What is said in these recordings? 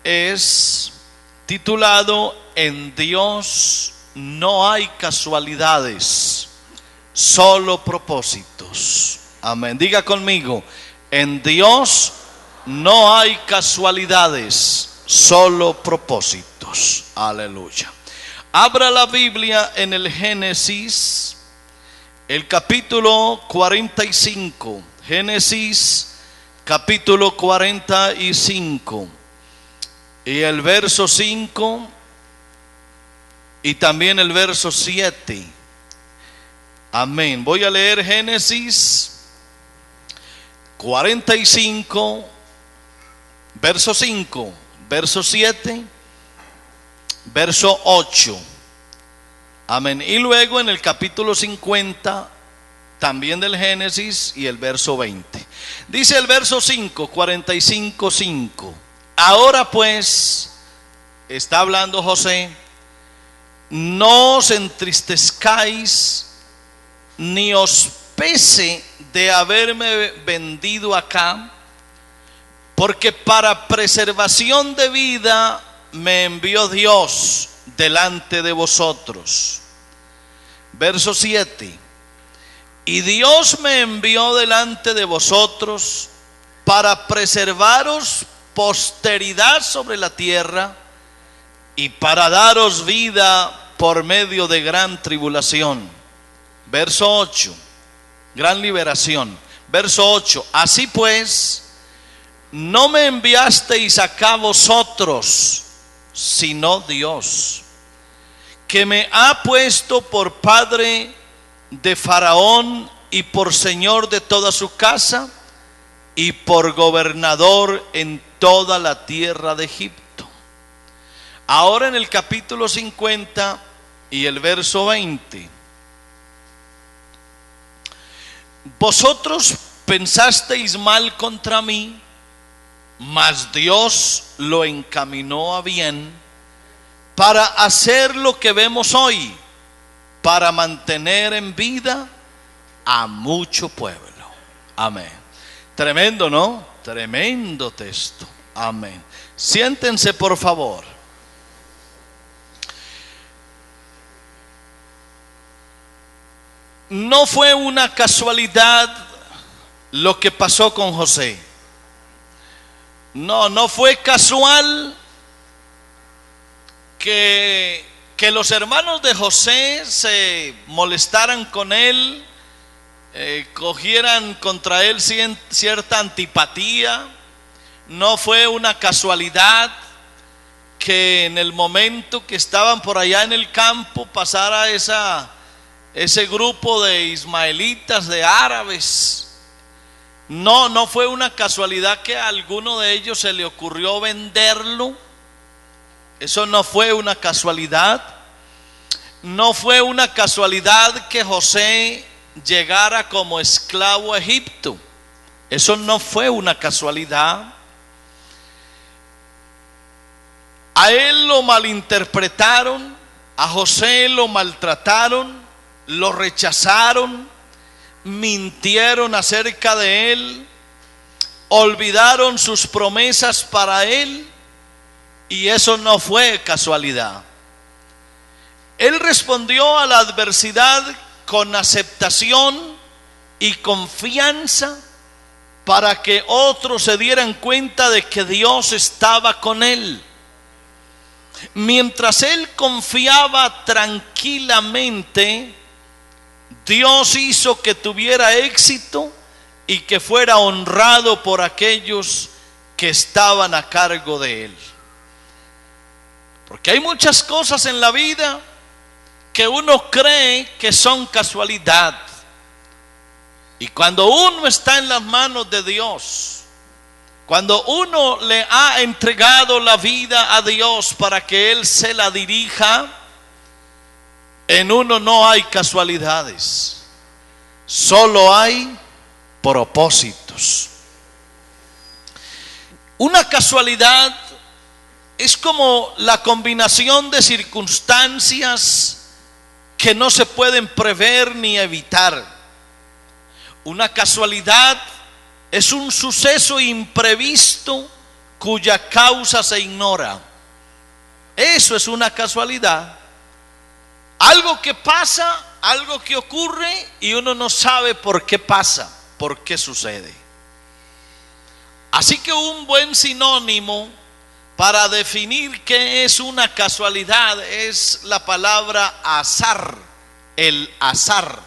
es titulado En Dios no hay casualidades, solo propósitos. Amén. Diga conmigo, en Dios no hay casualidades, solo propósitos. Aleluya. Abra la Biblia en el Génesis, el capítulo 45. Génesis, capítulo 45. Y el verso 5 y también el verso 7. Amén. Voy a leer Génesis 45, verso 5, verso 7, verso 8. Amén. Y luego en el capítulo 50 también del Génesis y el verso 20. Dice el verso 5, 45, 5. Ahora pues, está hablando José, no os entristezcáis ni os pese de haberme vendido acá, porque para preservación de vida me envió Dios delante de vosotros. Verso 7. Y Dios me envió delante de vosotros para preservaros posteridad sobre la tierra y para daros vida por medio de gran tribulación. Verso 8, gran liberación. Verso 8, así pues, no me enviasteis acá vosotros, sino Dios, que me ha puesto por padre de Faraón y por señor de toda su casa y por gobernador en toda la tierra de Egipto. Ahora en el capítulo 50 y el verso 20. Vosotros pensasteis mal contra mí, mas Dios lo encaminó a bien para hacer lo que vemos hoy, para mantener en vida a mucho pueblo. Amén. Tremendo, ¿no? Tremendo texto. Amén. Siéntense, por favor. No fue una casualidad lo que pasó con José. No fue casual que los hermanos de José se molestaran con él, cogieran contra él cierta antipatía. No fue una casualidad que en el momento que estaban por allá en el campo pasara ese grupo de ismaelitas, de árabes. No fue una casualidad que a alguno de ellos se le ocurrió venderlo. Eso no fue una casualidad. No fue una casualidad que José llegara como esclavo a Egipto. Eso no fue una casualidad. A él lo malinterpretaron, a José lo maltrataron, lo rechazaron, mintieron acerca de él, olvidaron sus promesas para él, y eso no fue casualidad. Él respondió a la adversidad con aceptación y confianza para que otros se dieran cuenta de que Dios estaba con él. Mientras él confiaba tranquilamente, Dios hizo que tuviera éxito y que fuera honrado por aquellos que estaban a cargo de él. Porque hay muchas cosas en la vida que uno cree que son casualidad. Y cuando uno está en las manos de Dios, cuando uno le ha entregado la vida a Dios para que Él se la dirija, en uno no hay casualidades, solo hay propósitos. Una casualidad es como la combinación de circunstancias que no se pueden prever ni evitar. Una casualidad es un suceso imprevisto cuya causa se ignora. Eso es una casualidad. Algo que pasa, algo que ocurre y uno no sabe por qué pasa, por qué sucede. Así que un buen sinónimo para definir qué es una casualidad es la palabra azar. El azar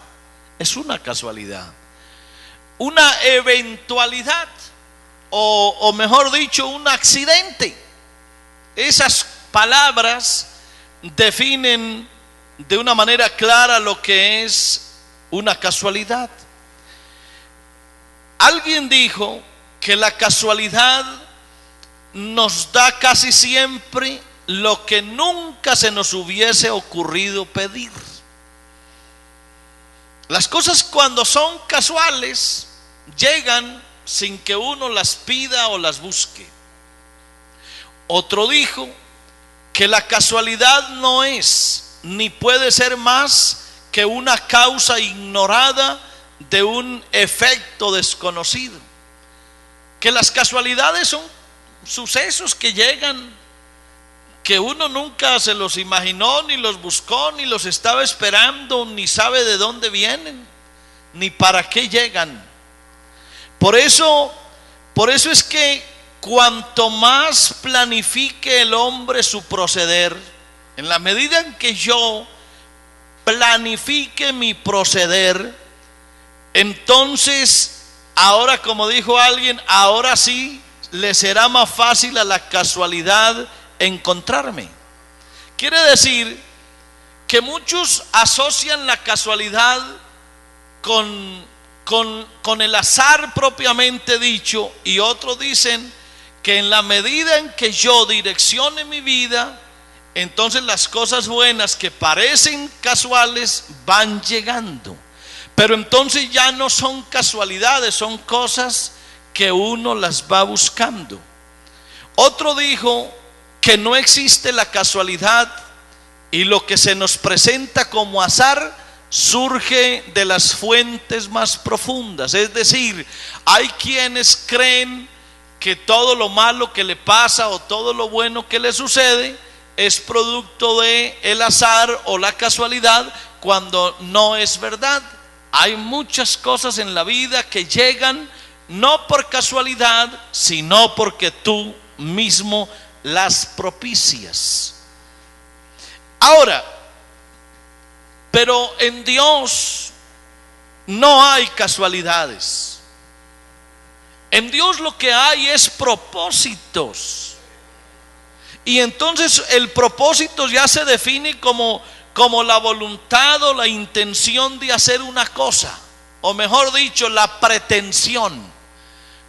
es una casualidad, una eventualidad, o mejor dicho, un accidente. Esas palabras definen de una manera clara lo que es una casualidad. Alguien dijo que la casualidad nos da casi siempre lo que nunca se nos hubiese ocurrido pedir. Las cosas, cuando son casuales, llegan sin que uno las pida o las busque. Otro dijo que la casualidad no es ni puede ser más que una causa ignorada de un efecto desconocido. Que las casualidades son sucesos que llegan, que uno nunca se los imaginó, ni los buscó, ni los estaba esperando, ni sabe de dónde vienen, ni para qué llegan. Por eso es que cuanto más planifique el hombre su proceder, en la medida en que yo planifique mi proceder, entonces, ahora, como dijo alguien, ahora sí le será más fácil a la casualidad encontrarme. Quiere decir que muchos asocian la casualidad con el azar propiamente dicho, y otros dicen que en la medida en que yo direccione mi vida, entonces las cosas buenas que parecen casuales van llegando. Pero entonces ya no son casualidades, son cosas que uno las va buscando. Otro dijo que no existe la casualidad y lo que se nos presenta como azar surge de las fuentes más profundas. Es decir, hay quienes creen que todo lo malo que le pasa o todo lo bueno que le sucede es producto de el azar o la casualidad, cuando no es verdad. Hay muchas cosas en la vida que llegan no por casualidad, sino porque tú mismo las propicias. Ahora, pero en Dios no hay casualidades. En Dios lo que hay es propósitos. Y entonces el propósito ya se define como la voluntad o la intención de hacer una cosa, o mejor dicho, la pretensión.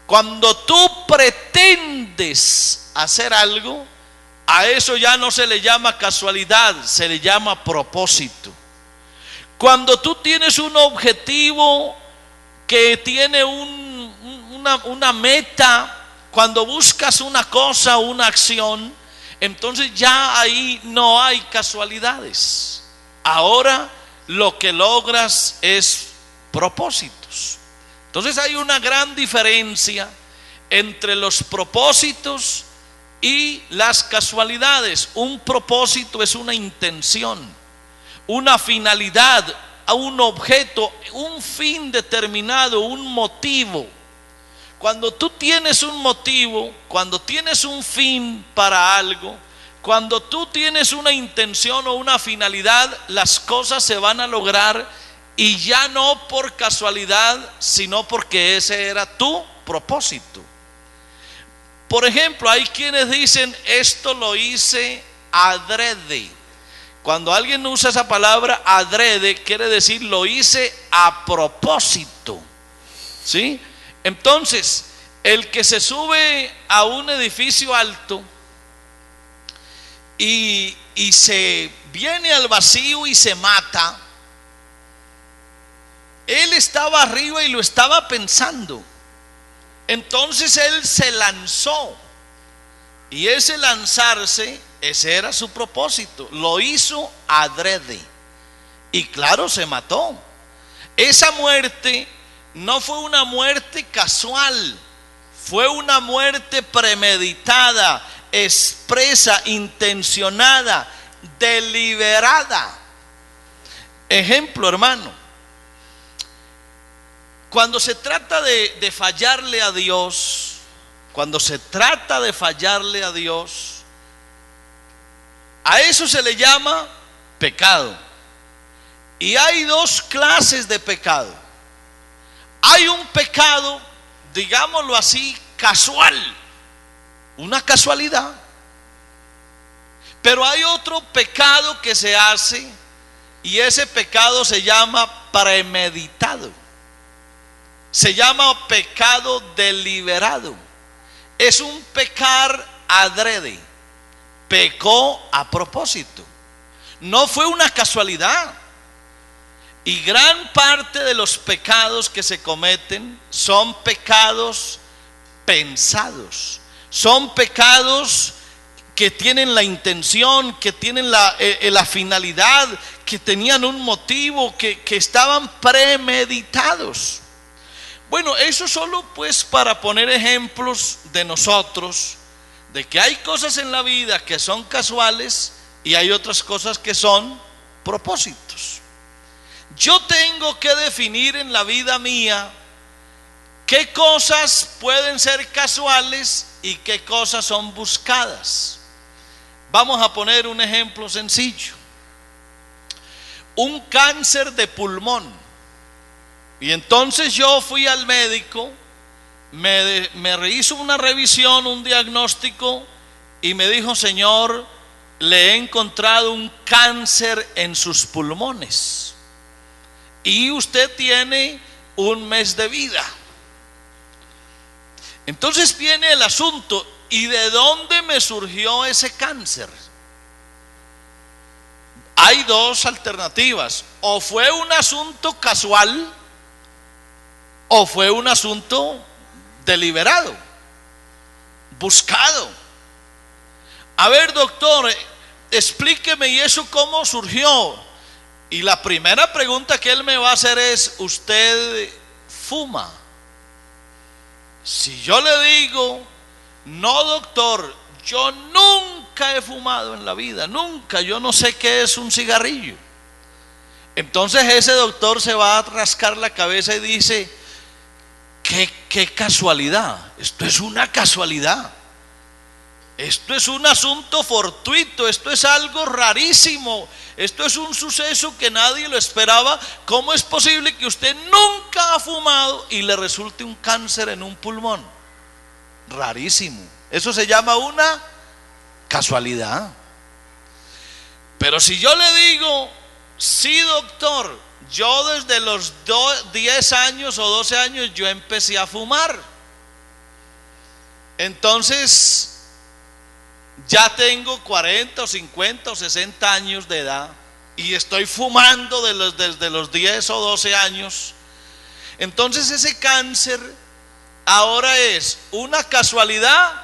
Cuando tú pretendes hacer algo, a eso ya no se le llama casualidad, se le llama propósito. Cuando tú tienes un objetivo que tiene una meta, cuando buscas una cosa, una acción, entonces ya ahí no hay casualidades. Ahora lo que logras es propósitos. Entonces hay una gran diferencia entre los propósitos y las casualidades. Un propósito es una intención, una finalidad, un objeto, un fin determinado, un motivo. Cuando tú tienes un motivo, cuando tienes un fin para algo, cuando tú tienes una intención o una finalidad, las cosas se van a lograr, y ya no por casualidad, sino porque ese era tu propósito. Por ejemplo, hay quienes dicen, esto lo hice adrede. Cuando alguien usa esa palabra adrede, quiere decir lo hice a propósito, ¿sí? Entonces, el que se sube a un edificio alto y se viene al vacío y se mata, él estaba arriba y lo estaba pensando. Entonces él se lanzó, y ese lanzarse, ese era su propósito, lo hizo adrede, y claro, se mató. Esa muerte no fue una muerte casual, Fue una muerte premeditada, expresa, intencionada, deliberada. Ejemplo, hermano, cuando se trata de fallarle a Dios, a eso se le llama pecado. Y hay dos clases de pecado. Hay un pecado, digámoslo así, casual, una casualidad. Pero hay otro pecado que se hace, y ese pecado se llama premeditado. Se llama pecado deliberado. Es un pecar adrede. Pecó a propósito. No fue una casualidad. Y gran parte de los pecados que se cometen son pecados pensados. Son pecados que tienen la intención, que tienen la finalidad, que tenían un motivo, que estaban premeditados. Bueno, eso solo pues para poner ejemplos de nosotros, de que hay cosas en la vida que son casuales y hay otras cosas que son propósitos. Yo tengo que definir en la vida mía qué cosas pueden ser casuales y qué cosas son buscadas. Vamos a poner un ejemplo sencillo. Un cáncer de pulmón. Y entonces yo fui al médico, me hizo una revisión, un diagnóstico, y me dijo: señor, le he encontrado un cáncer en sus pulmones y usted tiene un mes de vida. Entonces viene el asunto: ¿y de dónde me surgió ese cáncer? Hay dos alternativas: o fue un asunto casual o fue un asunto deliberado, buscado. A ver, doctor, explíqueme, ¿y eso cómo surgió? Y la primera pregunta que él me va a hacer es: ¿usted fuma? Si yo le digo: no, doctor, yo nunca he fumado en la vida, nunca, yo no sé qué es un cigarrillo. Entonces ese doctor se va a rascar la cabeza y dice: qué casualidad, esto es una casualidad, esto es un asunto fortuito, esto es algo rarísimo, esto es un suceso que nadie lo esperaba. ¿Cómo es posible que usted nunca ha fumado y le resulte un cáncer en un pulmón? Rarísimo. Eso se llama una casualidad. Pero si yo le digo: sí, doctor, yo desde los 10 años o 12 años yo empecé a fumar, entonces ya tengo 40 o 50 o 60 años de edad y estoy fumando desde los 10 o 12 años. Entonces ese cáncer ahora es una casualidad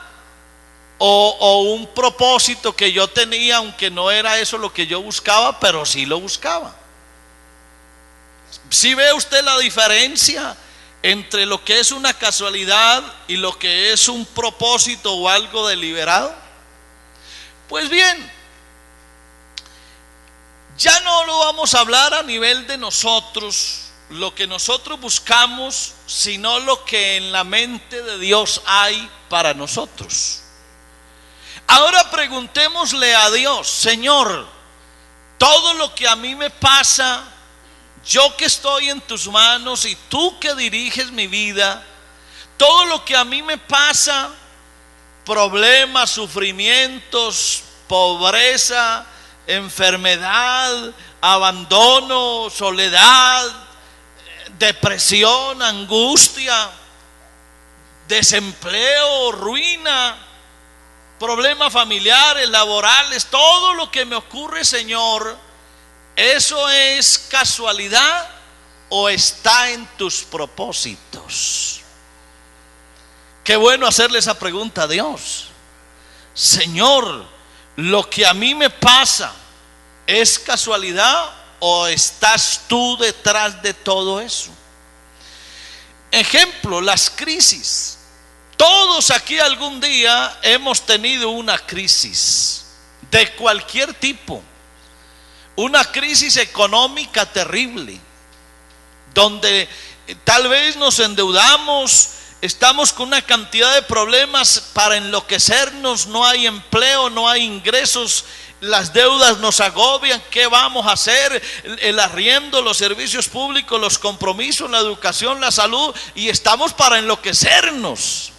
o un propósito que yo tenía, aunque no era eso lo que yo buscaba, pero sí lo buscaba. ¿Sí ve usted la diferencia entre lo que es una casualidad y lo que es un propósito o algo deliberado? Pues bien, ya no lo vamos a hablar a nivel de nosotros, lo que nosotros buscamos, sino lo que en la mente de Dios hay para nosotros. Ahora preguntémosle a Dios: Señor, todo lo que a mí me pasa, yo que estoy en tus manos y tú que diriges mi vida, todo lo que a mí me pasa, problemas, sufrimientos, pobreza, enfermedad, abandono, soledad, depresión, angustia, desempleo, ruina, problemas familiares, laborales, todo lo que me ocurre, Señor, ¿eso es casualidad o está en tus propósitos? Qué bueno hacerle esa pregunta a Dios. Señor, lo que a mí me pasa, ¿es casualidad o estás tú detrás de todo eso? Ejemplo, las crisis. Todos aquí algún día hemos tenido una crisis de cualquier tipo, una crisis económica terrible, donde tal vez nos endeudamos, estamos con una cantidad de problemas para enloquecernos, no hay empleo, no hay ingresos, las deudas nos agobian, ¿qué vamos a hacer? El arriendo, los servicios públicos, los compromisos, la educación, la salud, y estamos para enloquecernos.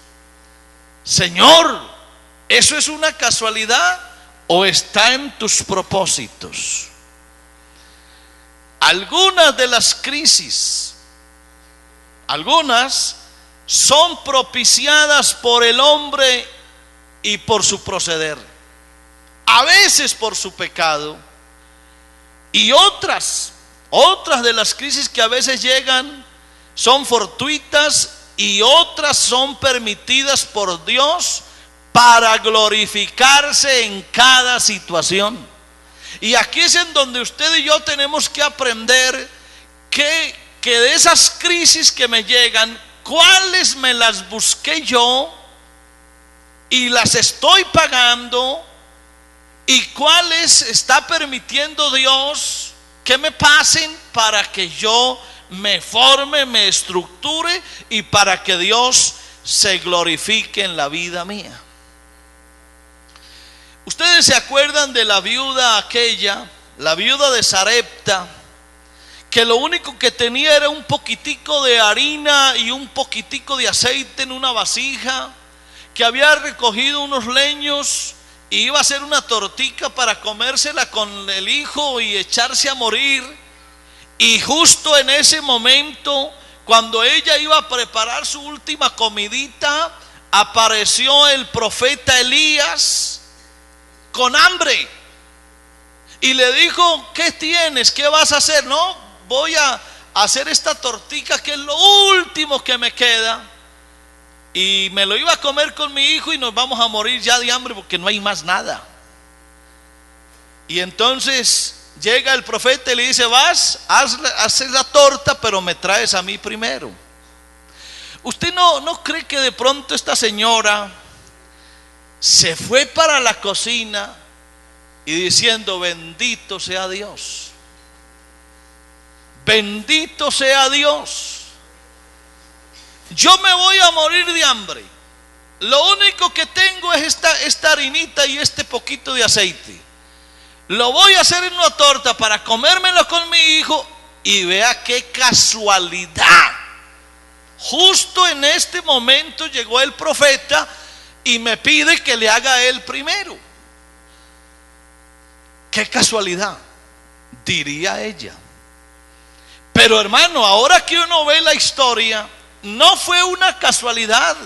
Señor, ¿eso es una casualidad o está en tus propósitos? Algunas de las crisis, algunas son propiciadas por el hombre y por su proceder, a veces por su pecado, y otras de las crisis que a veces llegan son fortuitas y otras son permitidas por Dios para glorificarse en cada situación. Y aquí es en donde usted y yo tenemos que aprender que de esas crisis que me llegan, cuáles me las busqué yo y las estoy pagando, y cuáles está permitiendo Dios que me pasen para que yo me forme, me estructure y para que Dios se glorifique en la vida mía. Ustedes se acuerdan de la viuda aquella, la viuda de Sarepta, que lo único que tenía era un poquitico de harina y un poquitico de aceite en una vasija, que había recogido unos leños y iba a hacer una tortica para comérsela con el hijo y echarse a morir. Y justo en ese momento, cuando ella iba a preparar su última comidita, apareció el profeta Elías con hambre y le dijo: ¿qué tienes? ¿Qué vas a hacer? No, voy a hacer esta tortica que es lo último que me queda, y me lo iba a comer con mi hijo y nos vamos a morir ya de hambre porque no hay más nada. Y entonces llega el profeta y le dice: vas, haz la torta, pero me traes a mí primero. ¿Usted no cree que de pronto esta señora se fue para la cocina y diciendo: bendito sea Dios, bendito sea Dios, yo me voy a morir de hambre, lo único que tengo es esta harinita y este poquito de aceite, lo voy a hacer en una torta para comérmelo con mi hijo? Y vea qué casualidad, justo en este momento llegó el profeta y me pide que le haga a él primero. Qué casualidad, diría ella. Pero hermano, ahora que uno ve la historia, no fue una casualidad.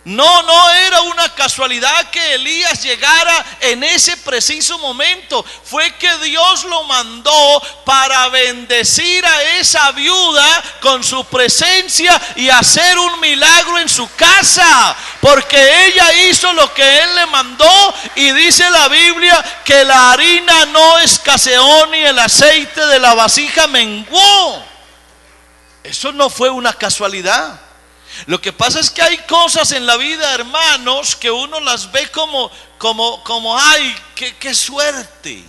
No era una casualidad que Elías llegara en ese preciso momento. Fue que Dios lo mandó para bendecir a esa viuda con su presencia y hacer un milagro en su casa, porque ella hizo lo que él le mandó. Y dice la Biblia que la harina no escaseó ni el aceite de la vasija menguó. Eso no fue una casualidad. Lo que pasa es que hay cosas en la vida, hermanos, que uno las ve como ay, qué suerte.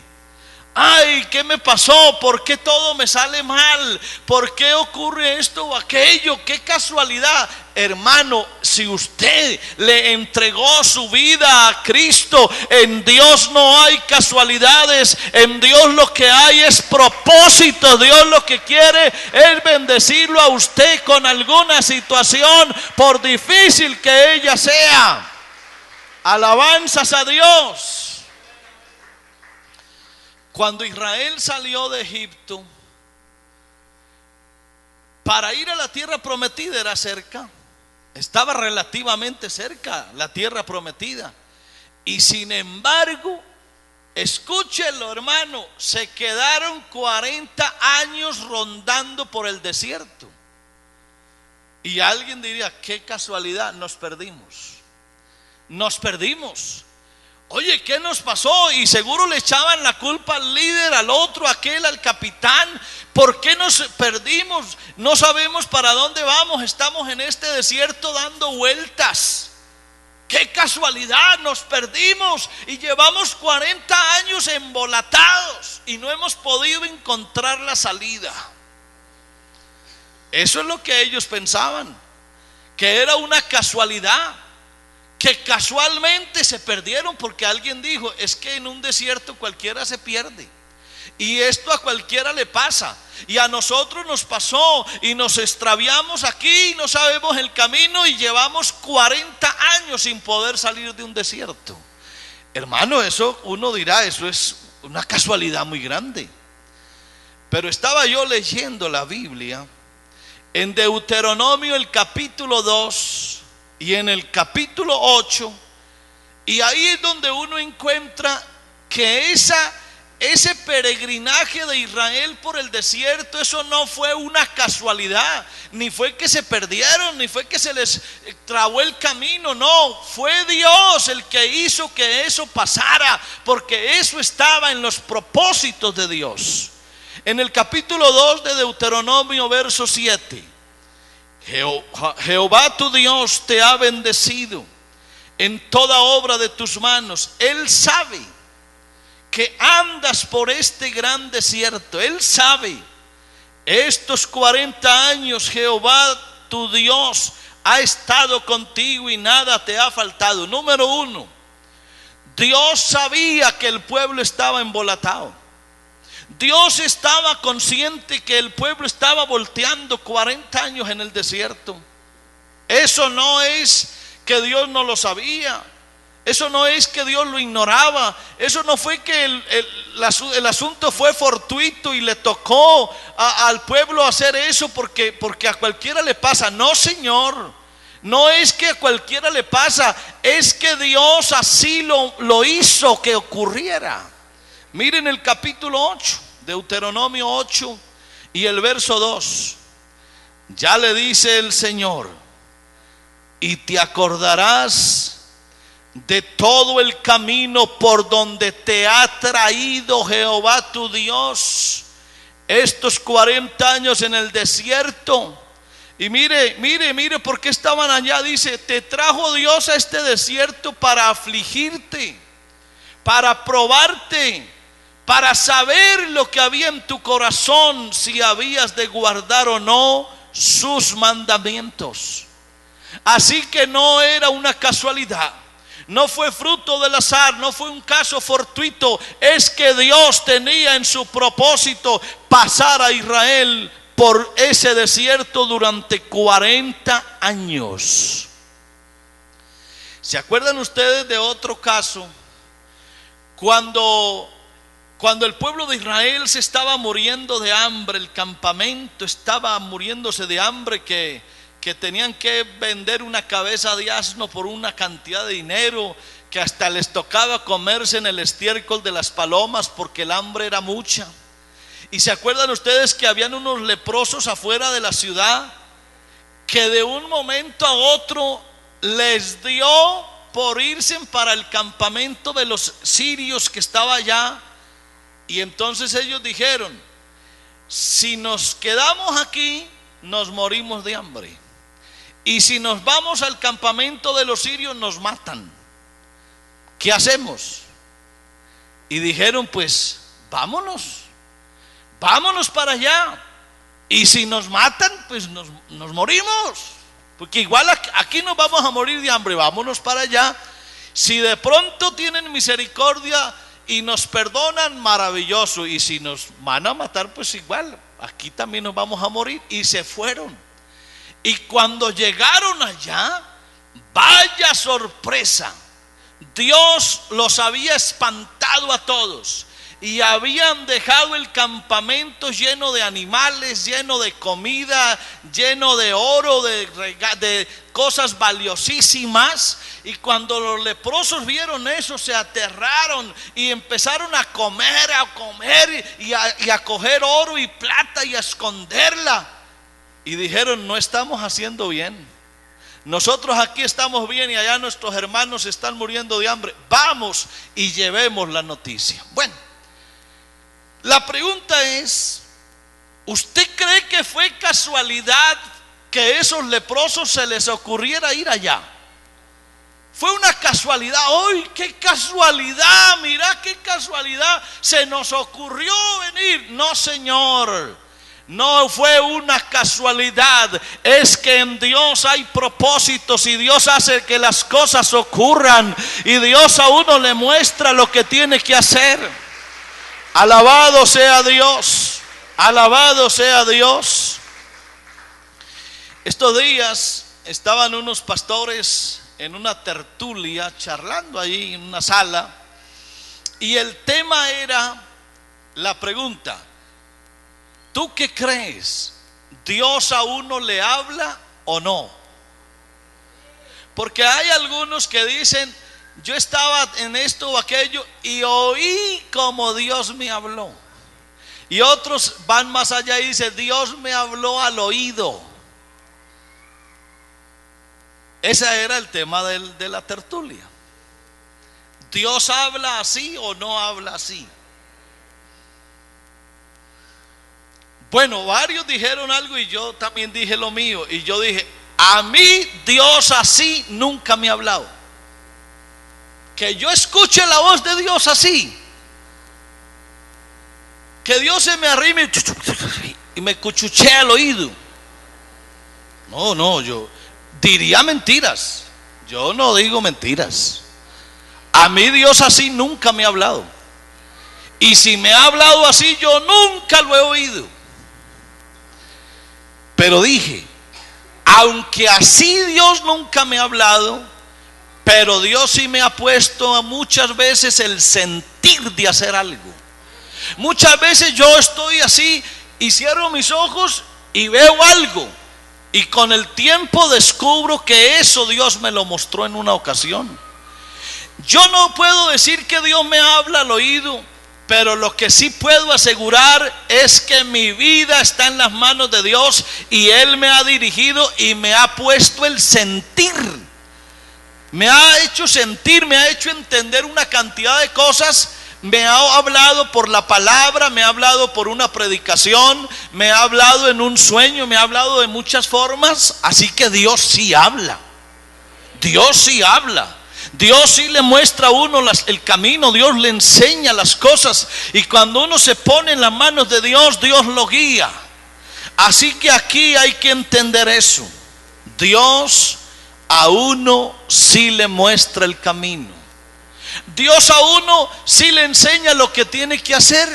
Ay, ¿qué me pasó? ¿Por qué todo me sale mal? ¿Por qué ocurre esto o aquello? ¡Qué casualidad! Hermano, si usted le entregó su vida a Cristo, en Dios no hay casualidades. En Dios lo que hay es propósito. Dios lo que quiere es bendecirlo a usted con alguna situación, por difícil que ella sea. Alabanzas a Dios. Cuando Israel salió de Egipto, para ir a la tierra prometida era cerca, estaba relativamente cerca la tierra prometida. Y sin embargo, escúchelo hermano, se quedaron 40 años rondando por el desierto. Y alguien diría: qué casualidad, nos perdimos. Oye, ¿qué nos pasó? Y seguro le echaban la culpa al líder, al otro, aquel, al capitán. ¿Por qué nos perdimos? No sabemos para dónde vamos. Estamos en este desierto dando vueltas. qué casualidad, nos perdimos y llevamos 40 años embolatados y no hemos podido encontrar la salida. Eso es lo que ellos pensaban, que era una casualidad, que casualmente se perdieron porque alguien dijo, es que en un desierto cualquiera se pierde. Y esto a cualquiera le pasa, y a nosotros nos pasó, y nos extraviamos aquí y no sabemos el camino y llevamos 40 años sin poder salir de un desierto. Hermano, eso uno dirá, eso es una casualidad muy grande. Pero estaba yo leyendo la Biblia en Deuteronomio el capítulo 2 y en el capítulo 8, y ahí es donde uno encuentra que ese peregrinaje de Israel por el desierto, eso no fue una casualidad, ni fue que se perdieron, ni fue que se les trabó el camino, no, fue Dios el que hizo que eso pasara, porque eso estaba en los propósitos de Dios. En el capítulo 2 de Deuteronomio, verso 7, Jehová tu Dios te ha bendecido en toda obra de tus manos. Él sabe que andas por este gran desierto. Él sabe, estos 40 años Jehová tu Dios ha estado contigo y nada te ha faltado. Número uno, Dios sabía que el pueblo estaba embolatado. Dios estaba consciente que el pueblo estaba volteando 40 años en el desierto. Eso no es que Dios no lo sabía. Eso no es que Dios lo ignoraba. Eso no fue que el asunto fue fortuito y le tocó al pueblo hacer eso porque a cualquiera le pasa. No, Señor, no es que a cualquiera le pasa, es que Dios así lo hizo que ocurriera. Miren el capítulo 8, Deuteronomio 8 y el verso 2. Ya le dice el Señor: y te acordarás de todo el camino por donde te ha traído Jehová tu Dios estos 40 años en el desierto. Y mire por qué estaban allá. Dice: te trajo Dios a este desierto para afligirte, para probarte, para saber lo que había en tu corazón, si habías de guardar o no sus mandamientos. Así que no era una casualidad, no fue fruto del azar, no fue un caso fortuito. Es que Dios tenía en su propósito pasar a Israel por ese desierto durante 40 años. ¿Se acuerdan ustedes de otro caso? Cuando el pueblo de Israel se estaba muriendo de hambre, el campamento estaba muriéndose de hambre, que tenían que vender una cabeza de asno por una cantidad de dinero, que hasta les tocaba comerse en el estiércol de las palomas porque el hambre era mucha. Y se acuerdan ustedes que habían unos leprosos afuera de la ciudad, que de un momento a otro les dio por irse para el campamento de los sirios que estaba allá. Y entonces ellos dijeron: si nos quedamos aquí, nos morimos de hambre, y si nos vamos al campamento de los sirios, nos matan. ¿Qué hacemos? Y dijeron: pues vámonos para allá, y si nos matan, pues nos morimos, porque igual aquí nos vamos a morir de hambre. Vámonos para allá. Si de pronto tienen misericordia y nos perdonan, maravilloso, y si nos van a matar, pues igual, aquí también nos vamos a morir. Y se fueron. Y cuando llegaron allá, vaya sorpresa, Dios los había espantado a todos, y habían dejado el campamento lleno de animales, lleno de comida, lleno de oro, de cosas valiosísimas. Y cuando los leprosos vieron eso, se aterraron y empezaron a comer y a coger oro y plata y a esconderla. Y dijeron: no estamos haciendo bien, nosotros aquí estamos bien y allá nuestros hermanos están muriendo de hambre. Vamos y llevemos la noticia. Bueno, la pregunta es: ¿usted cree que fue casualidad que esos leprosos se les ocurriera ir allá? Fue una casualidad. ¡Ay, qué casualidad! Mira qué casualidad. Se nos ocurrió venir. No, Señor. No fue una casualidad. Es que en Dios hay propósitos y Dios hace que las cosas ocurran. Y Dios a uno le muestra lo que tiene que hacer. Alabado sea Dios. Alabado sea Dios. Estos días estaban unos pastores en una tertulia charlando allí en una sala, y el tema era la pregunta: ¿tú qué crees? ¿Dios a uno le habla o no? Porque hay algunos que dicen: yo estaba en esto o aquello y oí como Dios me habló. Y otros van más allá y dicen: Dios me habló al oído. Ese era el tema de la tertulia. ¿Dios habla así o no habla así? Bueno, varios dijeron algo y yo también dije lo mío. Y yo dije: a mí Dios así nunca me ha hablado. Que yo escuche la voz de Dios así, que Dios se me arrime y me cuchuchea al oído. No, yo diría mentiras. Yo no digo mentiras. A mí Dios así nunca me ha hablado. Y si me ha hablado así, yo nunca lo he oído. Pero dije: aunque así Dios nunca me ha hablado, pero Dios sí me ha puesto muchas veces el sentir de hacer algo. Muchas veces yo estoy así y cierro mis ojos y veo algo, y con el tiempo descubro que eso Dios me lo mostró en una ocasión. Yo no puedo decir que Dios me habla al oído, pero lo que sí puedo asegurar es que mi vida está en las manos de Dios, y Él me ha dirigido y me ha puesto el sentir. Me ha hecho sentir, me ha hecho entender una cantidad de cosas. Me ha hablado por la palabra, me ha hablado por una predicación, me ha hablado en un sueño, me ha hablado de muchas formas. Así que Dios sí habla. Dios sí habla. Dios sí le muestra a uno el camino. Dios le enseña las cosas. Y cuando uno se pone en las manos de Dios, Dios lo guía. Así que aquí hay que entender eso. Dios a uno sí le muestra el camino. Dios a uno sí le enseña lo que tiene que hacer.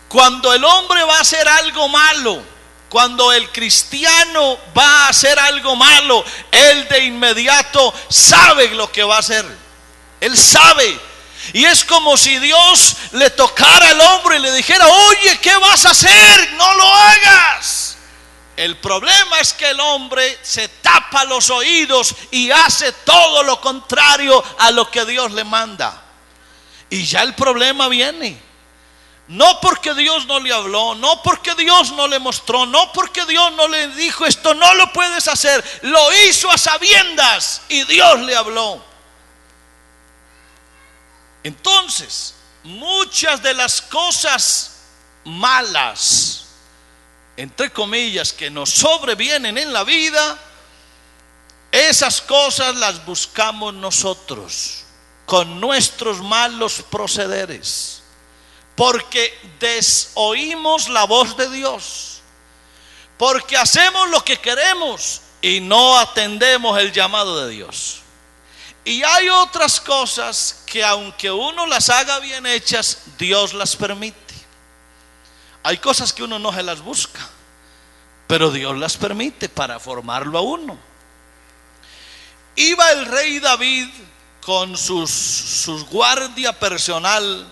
Cuando el hombre va a hacer algo malo, cuando el cristiano va a hacer algo malo, él de inmediato sabe lo que va a hacer. Él sabe. Y es como si Dios le tocara al hombre y le dijera: oye, ¿qué vas a hacer? No lo hagas. El problema es que el hombre se tapa los oídos y hace todo lo contrario a lo que Dios le manda. Y ya el problema viene. No porque Dios no le habló, no porque Dios no le mostró, no porque Dios no le dijo: esto no lo puedes hacer. Lo hizo a sabiendas y Dios le habló. Entonces, muchas de las cosas malas, entre comillas, que nos sobrevienen en la vida, esas cosas las buscamos nosotros con nuestros malos procederes, porque desoímos la voz de Dios, porque hacemos lo que queremos y no atendemos el llamado de Dios. Y hay otras cosas que, aunque uno las haga bien hechas, Dios las permite. Hay cosas que uno no se las busca, pero Dios las permite para formarlo a uno. Iba el rey David con sus guardia personal.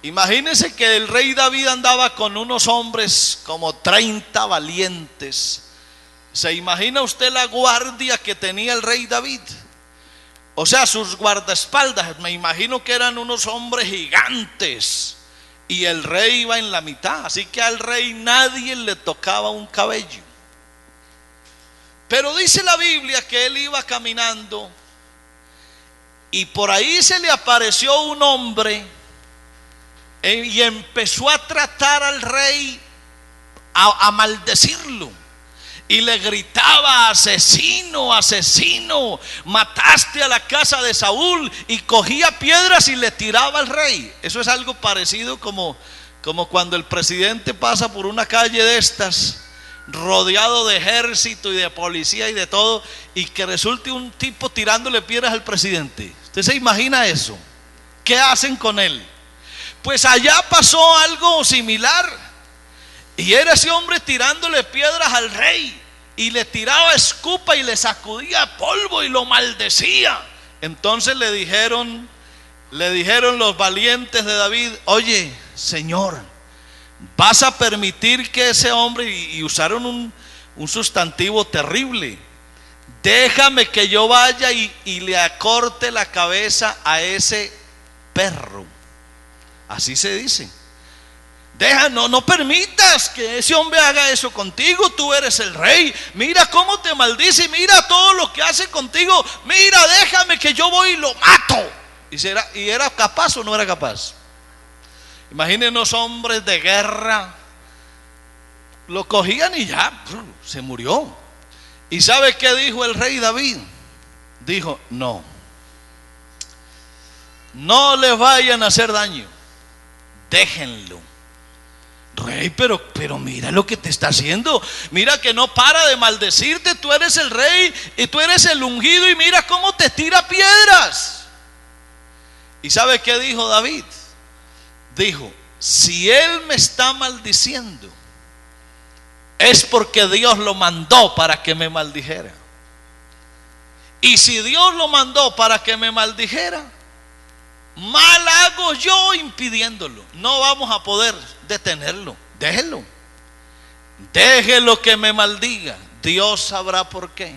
Imagínense que el rey David andaba con unos hombres como 30 valientes. ¿Se imagina usted la guardia que tenía el rey David? O sea, sus guardaespaldas, me imagino que eran unos hombres gigantes. Y el rey iba en la mitad, así que al rey nadie le tocaba un cabello. Pero dice la Biblia que él iba caminando y por ahí se le apareció un hombre y empezó a tratar al rey, a maldecirlo. y le gritaba: asesino, asesino, mataste a la casa de Saúl, y cogía piedras y le tiraba al rey. Eso es algo parecido como cuando el presidente pasa por una calle de estas, rodeado de ejército y de policía y de todo, y que resulte un tipo tirándole piedras al presidente. ¿Usted se imagina eso? ¿Qué hacen con él? Pues allá pasó algo similar. Y era ese hombre tirándole piedras al rey, y le tiraba escupa y le sacudía polvo y lo maldecía. Entonces le dijeron los valientes de David: oye, Señor, ¿vas a permitir que ese hombre, y usaron un sustantivo terrible, déjame que yo vaya y le acorte la cabeza a ese perro? Así se dice. No permitas que ese hombre haga eso contigo. Tú eres el rey. Mira cómo te maldice. Mira todo lo que hace contigo. Mira, déjame que yo voy y lo mato. ¿Y era capaz o no era capaz? Imagínenos hombres de guerra. Lo cogían y ya, se murió. ¿Y sabe qué dijo el rey David? Dijo: no les vayan a hacer daño, déjenlo. Rey, pero mira lo que te está haciendo. Mira que no para de maldecirte. Tú eres el rey y tú eres el ungido, y mira cómo te tira piedras. ¿Y sabe qué dijo David? Dijo: si él me está maldiciendo, es porque Dios lo mandó para que me maldijera. Y si Dios lo mandó para que me maldijera, mal hago yo impidiéndolo. No vamos a poder detenerlo. Déjelo que me maldiga. Dios sabrá por qué.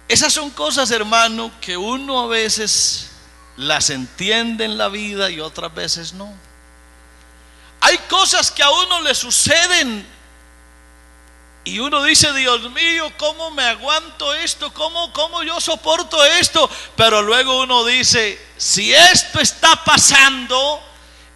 Esas son cosas, hermano, que uno a veces las entiende en la vida y otras veces no. Hay cosas que a uno le suceden y uno dice: Dios mío, ¿cómo me aguanto esto? ¿Cómo yo soporto esto? Pero luego uno dice: si esto está pasando,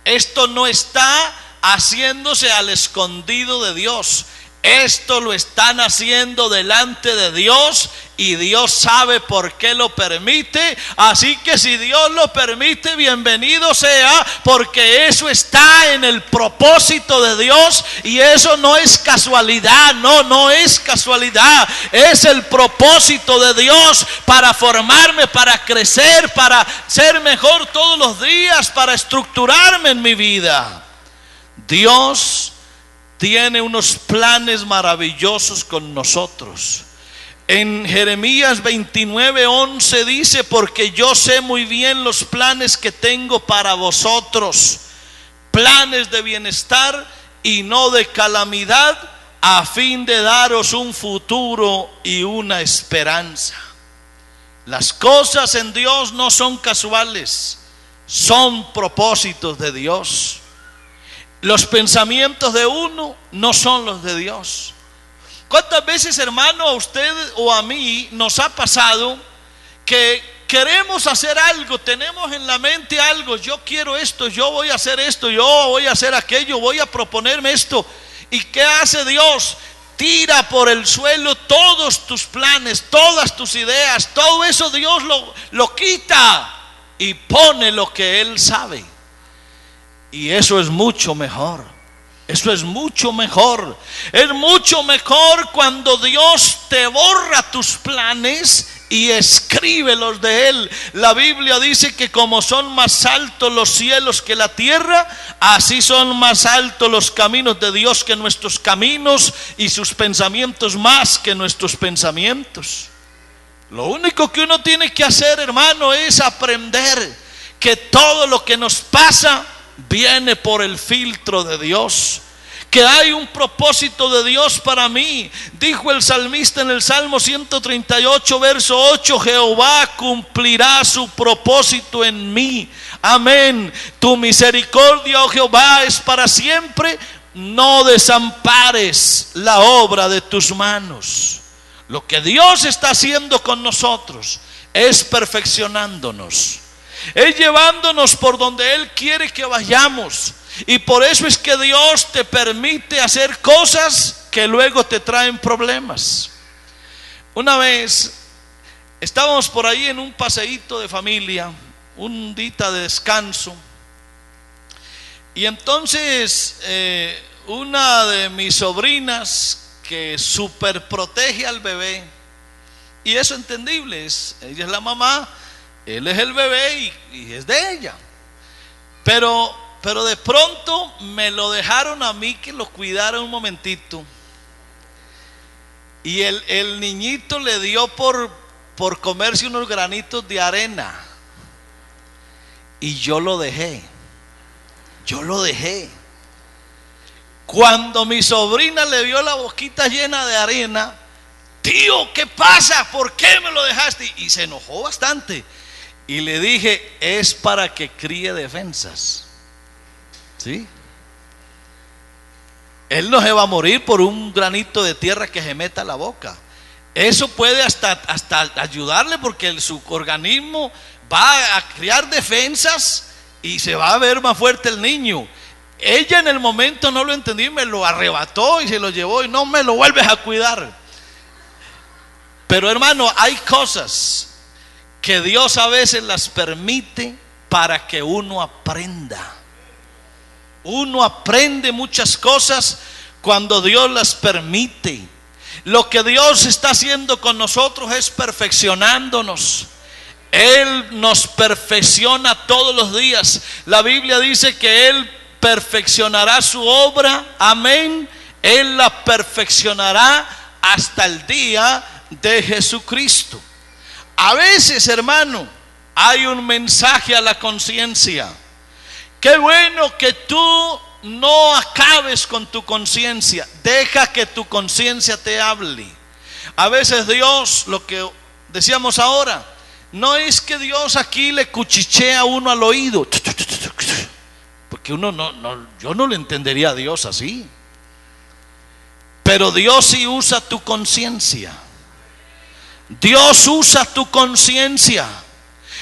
esto no está haciéndose al escondido de Dios. Esto lo están haciendo delante de Dios, y Dios sabe por qué lo permite. Así que si Dios lo permite, bienvenido sea, porque eso está en el propósito de Dios, y eso no es casualidad. No es casualidad. Es el propósito de Dios para formarme, para crecer, para ser mejor todos los días, para estructurarme en mi vida. Dios tiene unos planes maravillosos con nosotros. En Jeremías 29:11 dice: porque yo sé muy bien los planes que tengo para vosotros, planes de bienestar y no de calamidad, a fin de daros un futuro y una esperanza. Las cosas en Dios no son casuales, son propósitos de Dios. Los pensamientos de uno no son los de Dios. ¿Cuántas veces, hermano, a usted o a mí nos ha pasado que queremos hacer algo, tenemos en la mente algo? Yo quiero esto, yo voy a hacer esto, yo voy a hacer aquello, voy a proponerme esto. ¿Y qué hace Dios? Tira por el suelo todos tus planes, todas tus ideas. Todo eso Dios lo quita y pone lo que Él sabe. Y eso es mucho mejor. Eso es mucho mejor. Es mucho mejor cuando Dios te borra tus planes y escribe los de Él. La Biblia dice que como son más altos los cielos que la tierra, así son más altos los caminos de Dios que nuestros caminos, y sus pensamientos más que nuestros pensamientos. Lo único que uno tiene que hacer, hermano, es aprender que todo lo que nos pasa viene por el filtro de Dios, que hay un propósito de Dios para mí. Dijo el salmista en el Salmo 138 verso 8: Jehová cumplirá su propósito en mí. Amén. Tu misericordia, oh Jehová, es para siempre. No desampares la obra de tus manos. Lo que Dios está haciendo con nosotros es perfeccionándonos, es llevándonos por donde Él quiere que vayamos. Y por eso es que Dios te permite hacer cosas que luego te traen problemas. Una vez estábamos por ahí en un paseíto de familia, un día de descanso, y entonces una de mis sobrinas, que súper protege al bebé, y eso entendible, ella es la mamá, él es el bebé y es de ella, pero de pronto me lo dejaron a mí que lo cuidara un momentito, y el niñito le dio por comerse unos granitos de arena, y yo lo dejé. Cuando mi sobrina le vio la boquita llena de arena, tío, ¿qué pasa? ¿Por qué me lo dejaste? Y se enojó bastante. Y le dije, es para que críe defensas. ¿Sí? Él no se va a morir por un granito de tierra que se meta a la boca. Eso puede hasta ayudarle, porque su organismo va a crear defensas y se va a ver más fuerte el niño. Ella en el momento no lo entendió y me lo arrebató y se lo llevó, y no me lo vuelves a cuidar. Pero hermano, hay cosas que Dios a veces las permite para que uno aprenda. Uno aprende muchas cosas cuando Dios las permite. Lo que Dios está haciendo con nosotros es perfeccionándonos. Él nos perfecciona todos los días. La Biblia dice que Él perfeccionará su obra, amén. Él la perfeccionará hasta el día de Jesucristo. A veces, hermano, hay un mensaje a la conciencia. Qué bueno que tú no acabes con tu conciencia. Deja que tu conciencia te hable. A veces Dios, lo que decíamos ahora, no es que Dios aquí le cuchichea a uno al oído, porque yo no le entendería a Dios así. Pero Dios sí usa tu conciencia. Dios usa tu conciencia.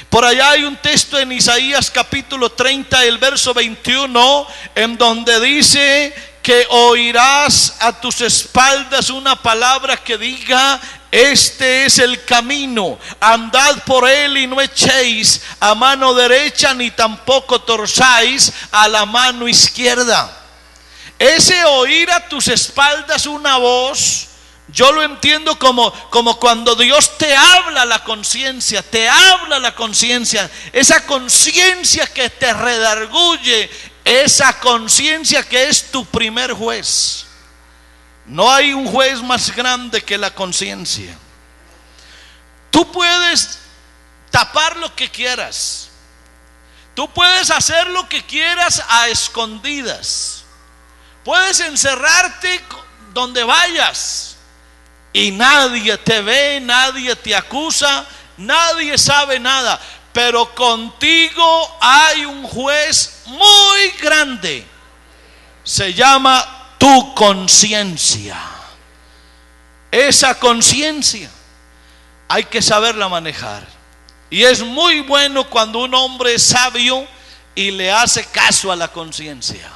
Por allá hay un texto en Isaías capítulo 30, el verso 21, en donde dice que oirás a tus espaldas una palabra que diga: este es el camino, andad por él y no echéis a mano derecha ni tampoco torzáis a la mano izquierda. Ese oír a tus espaldas una voz, yo lo entiendo como cuando Dios te habla la conciencia, esa conciencia que te redarguye, esa conciencia que es tu primer juez. No hay un juez más grande que la conciencia. Tú puedes tapar lo que quieras, tú puedes hacer lo que quieras a escondidas, puedes encerrarte donde vayas y nadie te ve, nadie te acusa, nadie sabe nada. Pero contigo hay un juez muy grande. Se llama tu conciencia. Esa conciencia hay que saberla manejar. Y es muy bueno cuando un hombre es sabio y le hace caso a la conciencia.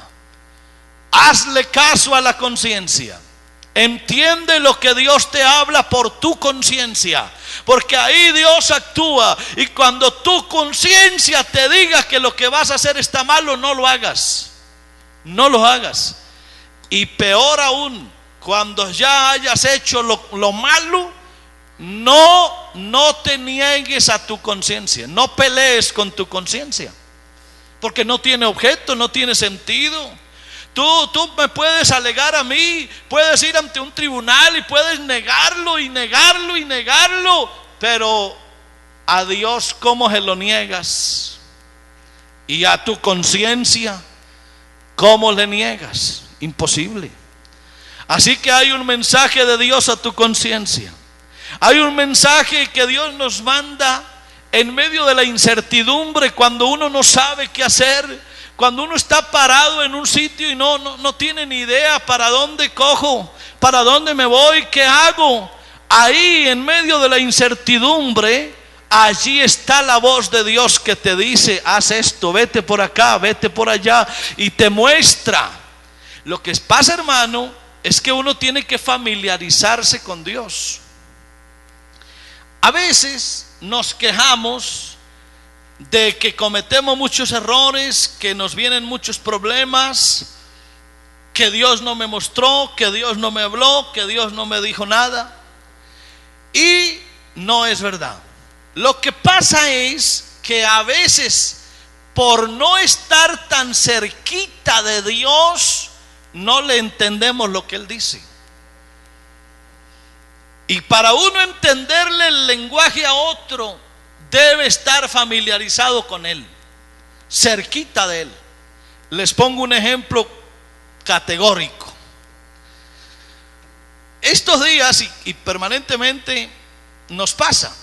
Hazle caso a la conciencia. Entiende lo que Dios te habla por tu conciencia, porque ahí Dios actúa. Y cuando tu conciencia te diga que lo que vas a hacer está malo, no lo hagas. No lo hagas. Y peor aún, cuando ya hayas hecho lo malo, no te niegues a tu conciencia. No pelees con tu conciencia, porque no tiene objeto, no tiene sentido. Tú me puedes alegar a mí, puedes ir ante un tribunal y puedes negarlo, pero a Dios, ¿cómo se lo niegas? Y a tu conciencia, ¿cómo le niegas? Imposible. Así que hay un mensaje de Dios a tu conciencia. Hay un mensaje que Dios nos manda en medio de la incertidumbre, cuando uno no sabe qué hacer. Cuando uno está parado en un sitio y no tiene ni idea para dónde cojo, para dónde me voy, qué hago. Ahí en medio de la incertidumbre, allí está la voz de Dios que te dice: haz esto, vete por acá, vete por allá, y te muestra. Lo que pasa, hermano, es que uno tiene que familiarizarse con Dios. A veces nos quejamos de que cometemos muchos errores, que nos vienen muchos problemas, que Dios no me mostró, que Dios no me habló, que Dios no me dijo nada. Y no es verdad. Lo que pasa es que a veces, por no estar tan cerquita de Dios, no le entendemos lo que Él dice. Y para uno entenderle el lenguaje a otro, debe estar familiarizado con Él, cerquita de Él. Les pongo un ejemplo categórico. Estos días y permanentemente nos pasa.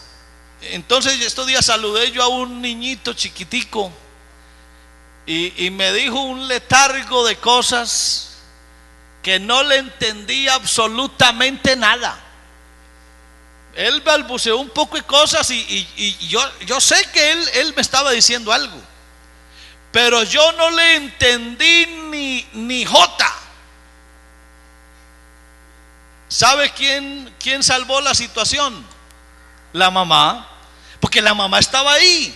Entonces estos días saludé yo a un niñito chiquitico y me dijo un letargo de cosas que no le entendía absolutamente nada. Él balbuceó un poco de cosas y yo sé que él me estaba diciendo algo, pero yo no le entendí ni jota. ¿Sabe quién salvó la situación? La mamá, porque la mamá estaba ahí.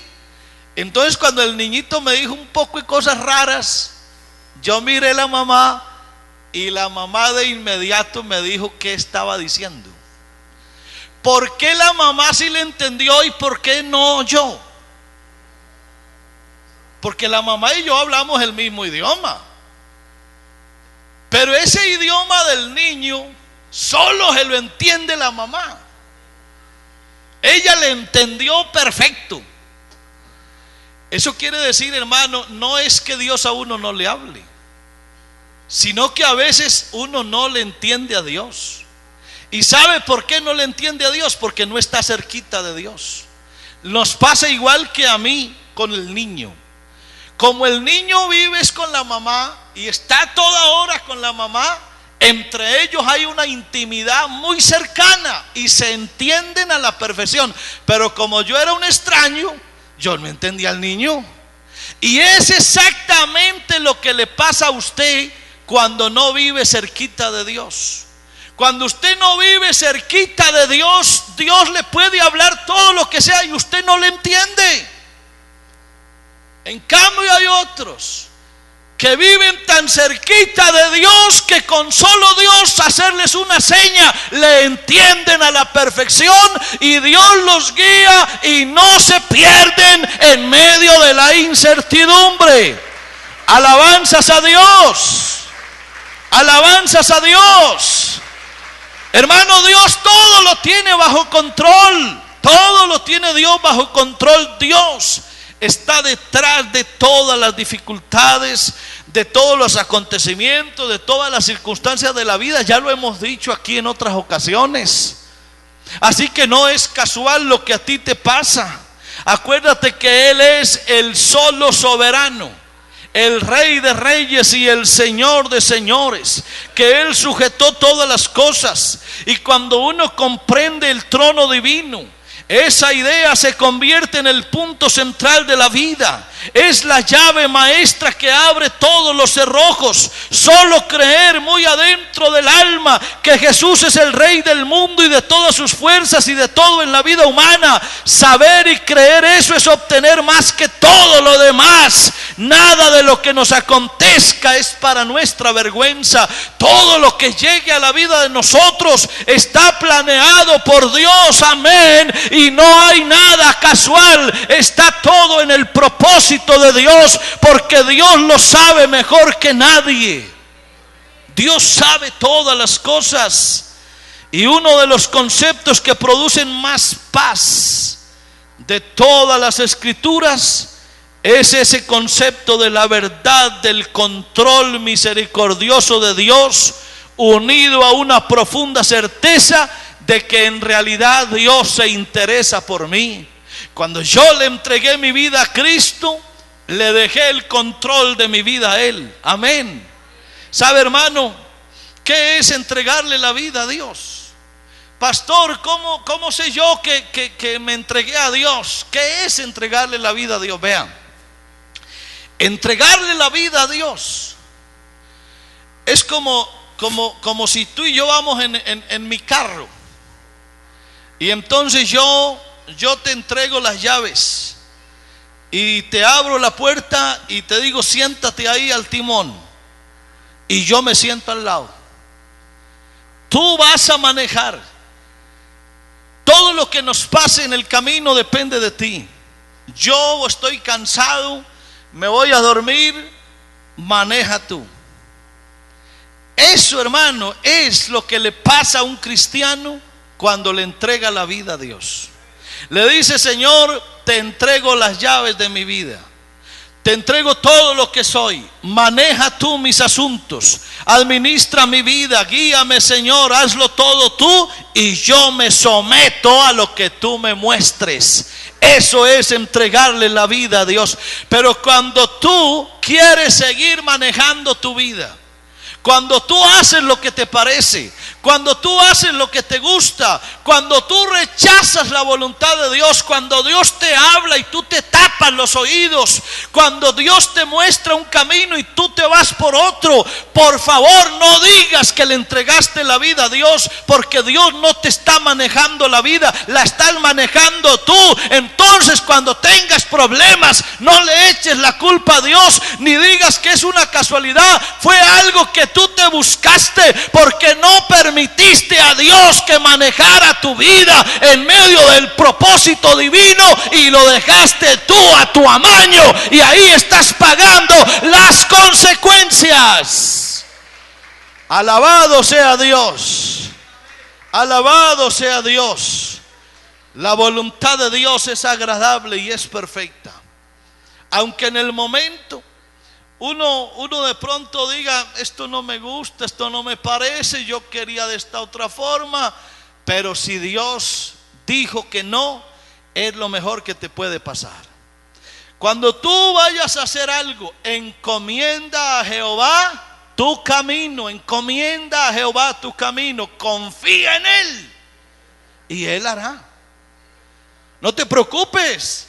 Entonces cuando el niñito me dijo un poco de cosas raras, yo miré a la mamá y la mamá de inmediato me dijo qué estaba diciendo. ¿Por qué la mamá sí le entendió y por qué no yo? Porque la mamá y yo hablamos el mismo idioma, pero ese idioma del niño solo se lo entiende la mamá. Ella le entendió perfecto. Eso quiere decir, hermano, no es que Dios a uno no le hable, sino que a veces uno no le entiende a Dios. ¿Y sabe por qué no le entiende a Dios? Porque no está cerquita de Dios. Nos pasa igual que a mí con el niño. Como el niño vive con la mamá y está toda hora con la mamá, entre ellos hay una intimidad muy cercana y se entienden a la perfección. Pero como yo era un extraño, yo no entendía al niño. Y es exactamente lo que le pasa a usted cuando no vive cerquita de Dios. Cuando usted no vive cerquita de Dios, Dios le puede hablar todo lo que sea y usted no le entiende. En cambio hay otros que viven tan cerquita de Dios que con solo Dios hacerles una seña le entienden a la perfección y Dios los guía y no se pierden en medio de la incertidumbre. Alabanzas a Dios, alabanzas a Dios. Hermano, Dios todo lo tiene bajo control, todo lo tiene Dios bajo control. Dios está detrás de todas las dificultades, de todos los acontecimientos, de todas las circunstancias de la vida. Ya lo hemos dicho aquí en otras ocasiones. Así que no es casual lo que a ti te pasa. Acuérdate que Él es el solo soberano, el Rey de reyes y el Señor de señores, que Él sujetó todas las cosas. Y cuando uno comprende el trono divino, esa idea se convierte en el punto central de la vida. Es la llave maestra que abre todos los cerrojos. Solo creer muy adentro del alma que Jesús es el Rey del mundo y de todas sus fuerzas y de todo en la vida humana. Saber y creer eso es obtener más que todo lo demás. Nada de lo que nos acontezca es para nuestra vergüenza. Todo lo que llegue a la vida de nosotros está planeado por Dios. Amén. Y no hay nada casual. Está todo en el propósito de Dios, porque Dios lo sabe mejor que nadie. Dios sabe todas las cosas. Y uno de los conceptos que producen más paz de todas las escrituras es ese concepto de la verdad, del control misericordioso de Dios, unido a una profunda certeza de que en realidad Dios se interesa por mí. Cuando yo le entregué mi vida a Cristo, le dejé el control de mi vida a Él. Amén. ¿Sabe, hermano, qué es entregarle la vida a Dios? Pastor, ¿cómo sé yo que me entregué a Dios? ¿Qué es entregarle la vida a Dios? Vean, entregarle la vida a Dios es como como si tú y yo vamos en mi carro. Y entonces yo te entrego las llaves y te abro la puerta y te digo, siéntate ahí al timón. Y yo me siento al lado. Tú vas a manejar. Todo lo que nos pase en el camino depende de ti. Yo estoy cansado, me voy a dormir, maneja tú. Eso, hermano, es lo que le pasa a un cristiano cuando le entrega la vida a Dios. Le dice, Señor, te entrego las llaves de mi vida. Te entrego todo lo que soy. Maneja tú mis asuntos. Administra mi vida. Guíame, Señor. Hazlo todo tú y yo me someto a lo que tú me muestres. Eso es entregarle la vida a Dios. Pero cuando tú quieres seguir manejando tu vida, cuando tú haces lo que te parece, cuando tú haces lo que te gusta, cuando tú rechazas la voluntad de Dios, cuando Dios te habla y tú te tapas los oídos, cuando Dios te muestra un camino y tú te vas por otro, por favor no digas que le entregaste la vida a Dios, porque Dios no te está manejando la vida, la estás manejando tú. Entonces cuando tengas problemas, no le eches la culpa a Dios, ni digas que es una casualidad, fue algo que tú te buscaste porque no permitiste a Dios que manejara tu vida en medio del propósito divino y lo dejaste tú a tu amaño y ahí estás pagando las consecuencias. Alabado sea Dios, alabado sea Dios. La voluntad de Dios es agradable y es perfecta, aunque en el momento uno de pronto diga, esto no me gusta, esto no me parece, yo quería de esta otra forma. Pero si Dios dijo que no, es lo mejor que te puede pasar. Cuando tú vayas a hacer algo, encomienda a Jehová tu camino, encomienda a Jehová tu camino, confía en Él y Él hará. No te preocupes.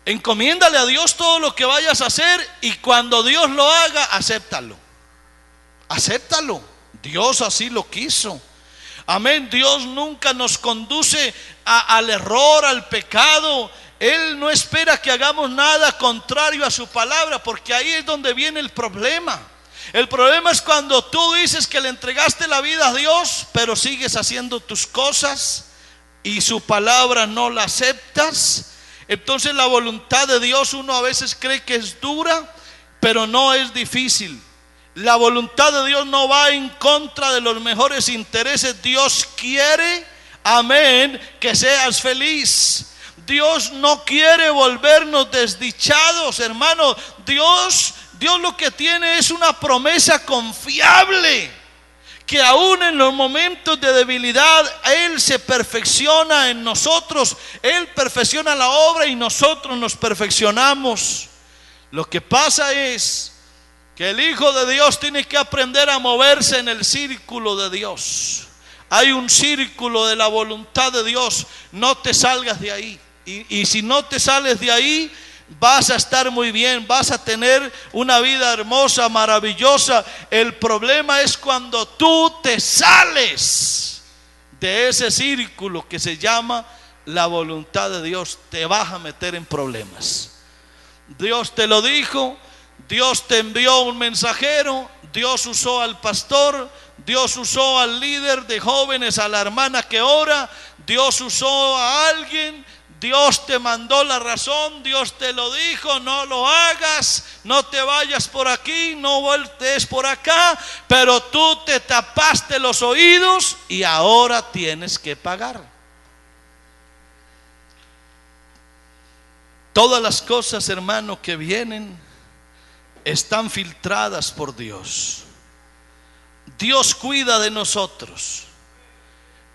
Encomiéndale a Dios todo lo que vayas a hacer y cuando Dios lo haga, acéptalo. Acéptalo. Dios así lo quiso. Amén. Dios nunca nos conduce al error, al pecado. Él no espera que hagamos nada contrario a su palabra, porque ahí es donde viene el problema. El problema es cuando tú dices que le entregaste la vida a Dios, pero sigues haciendo tus cosas y su palabra no la aceptas. Entonces la voluntad de Dios uno a veces cree que es dura, pero no es difícil. La voluntad de Dios no va en contra de los mejores intereses. Dios quiere, amén, que seas feliz. Dios no quiere volvernos desdichados, hermano. Dios lo que tiene es una promesa confiable, que aún en los momentos de debilidad Él se perfecciona en nosotros. Él perfecciona la obra y nosotros nos perfeccionamos. Lo que pasa es que el Hijo de Dios tiene que aprender a moverse en el círculo de Dios. Hay un círculo de la voluntad de Dios. No te salgas de ahí. Y si no te sales de ahí, vas a estar muy bien, vas a tener una vida hermosa, maravillosa. El problema es cuando tú te sales de ese círculo que se llama la voluntad de Dios. Te vas a meter en problemas. Dios te lo dijo, Dios te envió un mensajero, Dios usó al pastor, Dios usó al líder de jóvenes, a la hermana que ora, Dios usó a alguien. Dios te mandó la razón, Dios te lo dijo, no lo hagas, no te vayas por aquí, no voltees por acá, pero tú te tapaste los oídos y ahora tienes que pagar. Todas las cosas, hermano, que vienen están filtradas por Dios. Dios cuida de nosotros.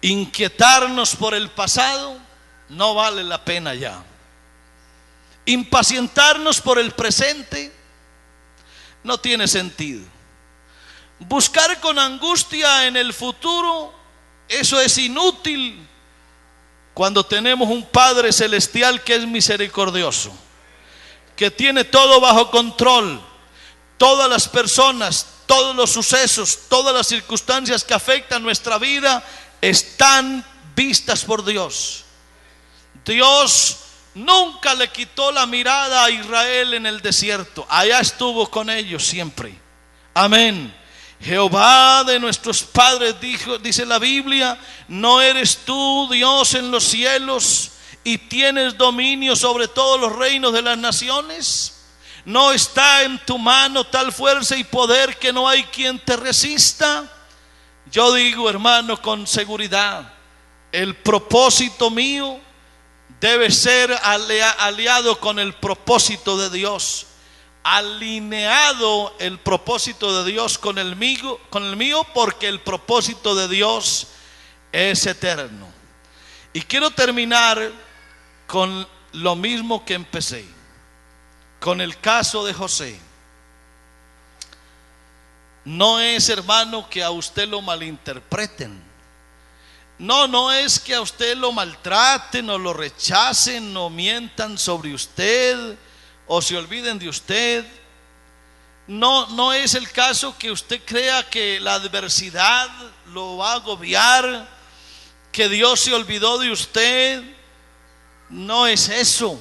Inquietarnos por el pasado no vale la pena ya. Impacientarnos por el presente no tiene sentido. Buscar con angustia en el futuro, eso es inútil cuando tenemos un Padre celestial que es misericordioso, que tiene todo bajo control. Todas las personas, todos los sucesos, todas las circunstancias que afectan nuestra vida están vistas por Dios. Dios nunca le quitó la mirada a Israel en el desierto. Allá estuvo con ellos siempre. Amén. Jehová de nuestros padres dijo, dice la Biblia: ¿no eres tú Dios en los cielos y tienes dominio sobre todos los reinos de las naciones? ¿No está en tu mano tal fuerza y poder que no hay quien te resista? Yo digo, hermano, con seguridad, el propósito mío debe ser aliado con el propósito de Dios, alineado el propósito de Dios con el mío, porque el propósito de Dios es eterno. Y quiero terminar con lo mismo que empecé, con el caso de José. No es, hermano, que a usted lo malinterpreten. No es que a usted lo maltraten o lo rechacen o mientan sobre usted o se olviden de usted. No es el caso que usted crea que la adversidad lo va a agobiar, que Dios se olvidó de usted. No es eso.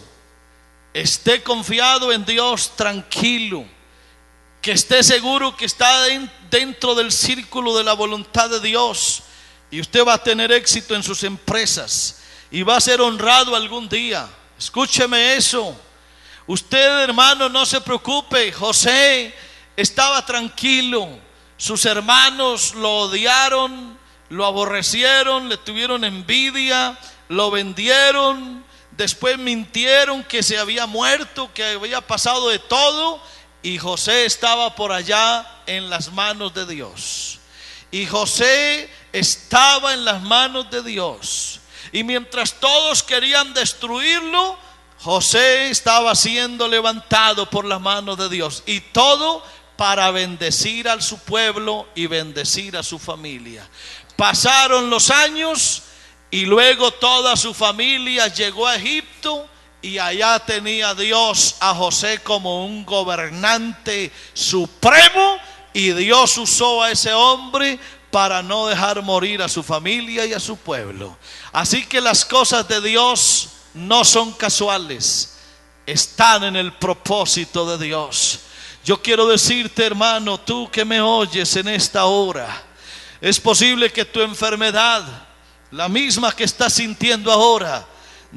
Esté confiado en Dios, tranquilo, que esté seguro que está dentro del círculo de la voluntad de Dios, y usted va a tener éxito en sus empresas y va a ser honrado algún día. Escúcheme eso. Usted, hermano, no se preocupe. José estaba tranquilo. Sus hermanos lo odiaron, lo aborrecieron, le tuvieron envidia, lo vendieron, después mintieron que se había muerto, que había pasado de todo, y José estaba por allá en las manos de Dios. Y José estaba en las manos de Dios, y mientras todos querían destruirlo, José estaba siendo levantado por las manos de Dios, y todo para bendecir a su pueblo y bendecir a su familia. Pasaron los años y luego toda su familia llegó a Egipto, y allá tenía Dios a José como un gobernante supremo, y Dios usó a ese hombre para no dejar morir a su familia y a su pueblo. Así que las cosas de Dios no son casuales, están en el propósito de Dios. Yo quiero decirte, hermano, tú que me oyes en esta hora, es posible que tu enfermedad, la misma que estás sintiendo ahora,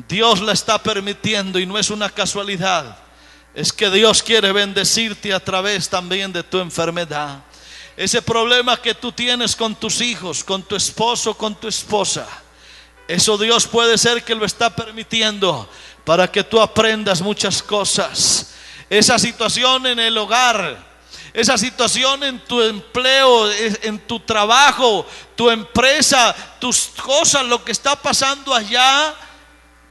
Dios la está permitiendo, y no es una casualidad. Es que Dios quiere bendecirte a través también de tu enfermedad. Ese problema que tú tienes con tus hijos, con tu esposo, con tu esposa, eso Dios puede ser que lo está permitiendo para que tú aprendas muchas cosas. Esa situación en el hogar, esa situación en tu empleo, en tu trabajo, tu empresa, tus cosas, lo que está pasando allá,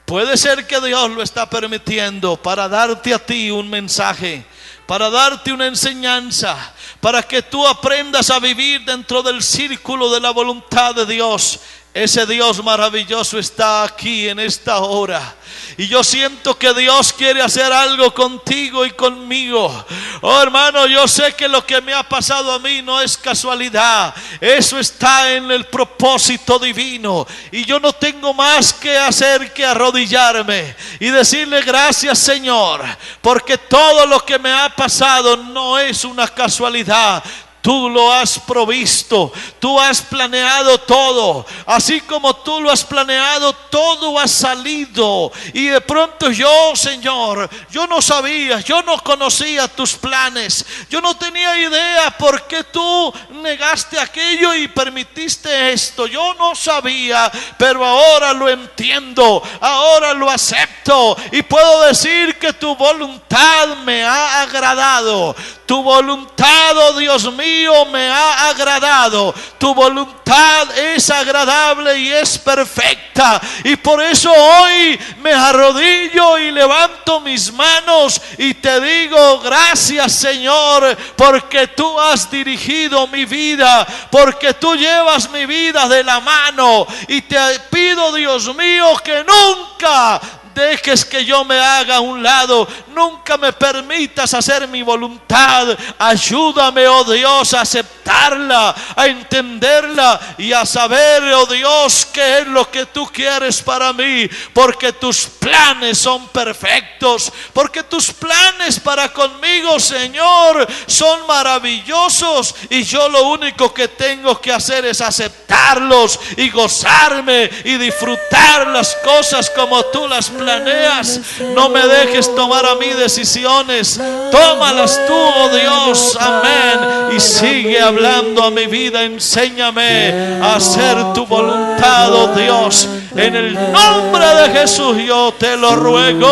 puede ser que Dios lo está permitiendo para darte a ti un mensaje, para darte una enseñanza, para que tú aprendas a vivir dentro del círculo de la voluntad de Dios. Ese Dios maravilloso está aquí en esta hora, y yo siento que Dios quiere hacer algo contigo y conmigo. Oh, hermano, yo sé que lo que me ha pasado a mí no es casualidad, eso está en el propósito divino, y yo no tengo más que hacer que arrodillarme y decirle gracias, Señor, porque todo lo que me ha pasado no es una casualidad. Tú lo has provisto, tú has planeado todo, así como tú lo has planeado, todo ha salido. Y de pronto yo, Señor, yo no sabía, yo no conocía tus planes, yo no tenía idea por qué tú negaste aquello y permitiste esto. Yo no sabía, pero ahora lo entiendo, ahora lo acepto, y puedo decir que tu voluntad me ha agradado. Tu voluntad, oh Dios mío, me ha agradado. Tu voluntad es agradable y es perfecta. Y por eso hoy me arrodillo y levanto mis manos y te digo gracias, Señor, porque tú has dirigido mi vida, porque tú llevas mi vida de la mano. Y te pido, Dios mío, que nunca dejes que yo me haga a un lado, nunca me permitas hacer mi voluntad. Ayúdame, oh Dios, a aceptarla, a entenderla y a saber, oh Dios, qué es lo que tú quieres para mí, porque tus planes son perfectos, porque tus planes para conmigo, Señor, son maravillosos, y yo lo único que tengo que hacer es aceptarlos y gozarme y disfrutar las cosas como tú las planeas. No me dejes tomar a mí decisiones, tómalas tú, oh Dios. Amén. Y sigue hablando a mi vida, enséñame a hacer tu voluntad, oh Dios. En el nombre de Jesús yo te lo ruego.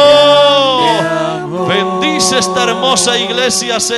Bendice esta hermosa iglesia, Señor.